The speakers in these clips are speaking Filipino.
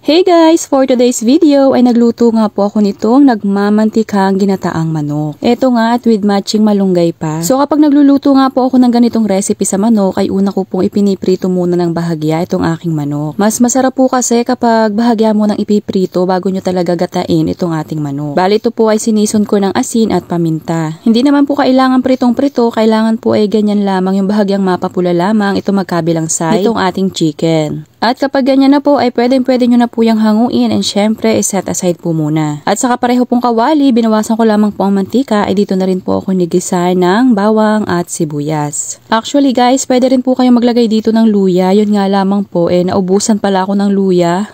Hey guys! For today's video ay nagluto nga po ako nitong nagmamantikang ginataang manok. Ito nga at with matching malunggay pa. So kapag nagluluto nga po ako ng ganitong recipe sa manok ay una ko pong ipiniprito muna ng bahagya itong aking manok. Mas masarap po kasi kapag bahagya mo ng ipiprito bago nyo talaga gatain itong ating manok. Bali ito po ay sinison ko ng asin at paminta. Hindi naman po kailangan pritong-prito, kailangan po ay ganyan lamang yung bahagyang mapapula lamang ito magkabilang side itong ating chicken. At kapag ganyan na po ay pwede nyo na po yung hanguin and syempre set aside po muna. At sa kapareho pong kawali, binawasan ko lamang po ang mantika ay dito na rin po ako nigisa ng bawang at sibuyas. Actually guys, pwede rin po kayo maglagay dito ng luya. Yun nga lamang po naubusan pala ako ng luya.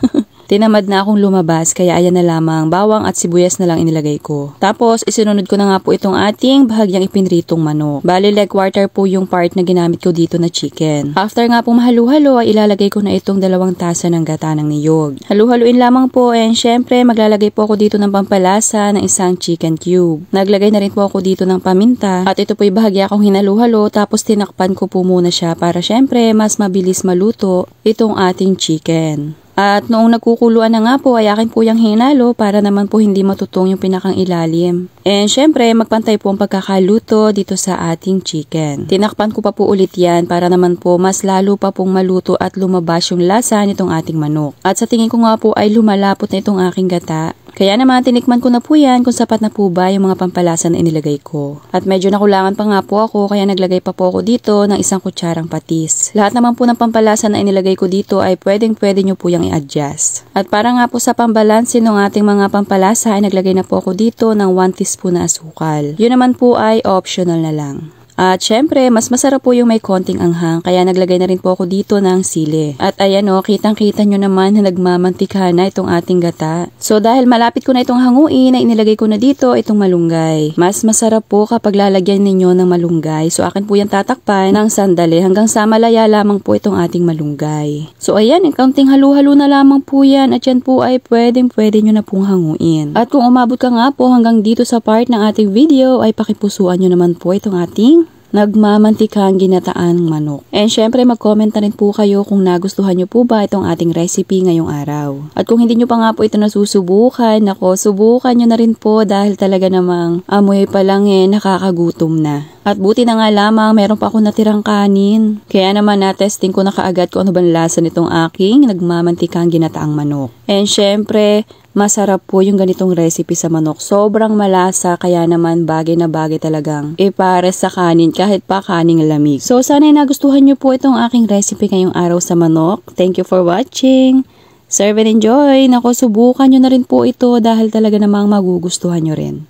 Tinamad na akong lumabas kaya ayan na lamang bawang at sibuyas na lang inilagay ko. Tapos isinunod ko na nga po itong ating bahagyang ipinritong manok. Bali leg quarter po yung part na ginamit ko dito na chicken. After nga pong mahalo-halo ay ilalagay ko na itong 2 tasa ng gata ng niyog. Halu-haluin lamang po and syempre maglalagay po ako dito ng pampalasa ng isang chicken cube. Naglagay na rin po ako dito ng paminta at ito po yung bahagya kong hinalu-halo tapos tinakpan ko po muna siya para syempre mas mabilis maluto itong ating chicken. At noong nagkukuluan na nga po ay akin po yung hinalo para naman po hindi matutong yung pinakang ilalim. And syempre magpantay po ang pagkakaluto dito sa ating chicken. Tinakpan ko pa po ulit yan para naman po mas lalo pa pong maluto at lumabas yung lasa nitong ating manok. At sa tingin ko nga po ay lumalapot na itong aking gata. Kaya naman tinikman ko na po yan kung sapat na po ba yung mga pampalasa na inilagay ko. At medyo nakulangan pa nga po ako kaya naglagay pa po ako dito ng 1 kutsarang patis. Lahat naman po ng pampalasa na inilagay ko dito ay pwede nyo po yung i-adjust. At para nga po sa pambalansin ng ating mga pampalasa ay naglagay na po ako dito ng 1 teaspoon na asukal. Yun naman po ay optional na lang. At syempre, mas masarap po yung may konting anghang, kaya naglagay na rin po ako dito ng sili. At ayan o, kitang-kita nyo naman na nagmamantika na itong ating gata. So dahil malapit ko na itong hanguin, ay inilagay ko na dito itong malunggay. Mas masarap po kapag lalagyan ninyo ng malunggay. So akin po yan tatakpan ng sandali hanggang sa malaya lamang po itong ating malunggay. So ayan, kaunting halu-halo na lamang po yan at yan po ay pwede nyo na pong hanguin. At kung umabot ka nga po hanggang dito sa part ng ating video, ay pakipusuan nyo naman po itong ating nagmamantikang ginataang manok. And syempre mag-comment na rin po kayo kung nagustuhan nyo po ba itong ating recipe ngayong araw. At kung hindi nyo pa nga po ito nasusubukan, subukan nyo na rin po dahil talaga namang amoy pa lang nakakagutom na. At buti na nga lamang meron pa ako natirang kanin. Kaya naman na-testing ko na kaagad kung ano ba lasa nitong aking nagmamantikang ginataang manok. And syempre, masarap po yung ganitong recipe sa manok. Sobrang malasa kaya naman bagay na bagay talagang ipares sa kanin kahit pa kaning lamig. So sana nagustuhan nyo po itong aking recipe ngayong araw sa manok. Thank you for watching. Serve and enjoy. Subukan nyo na rin po ito dahil talaga namang magugustuhan nyo rin.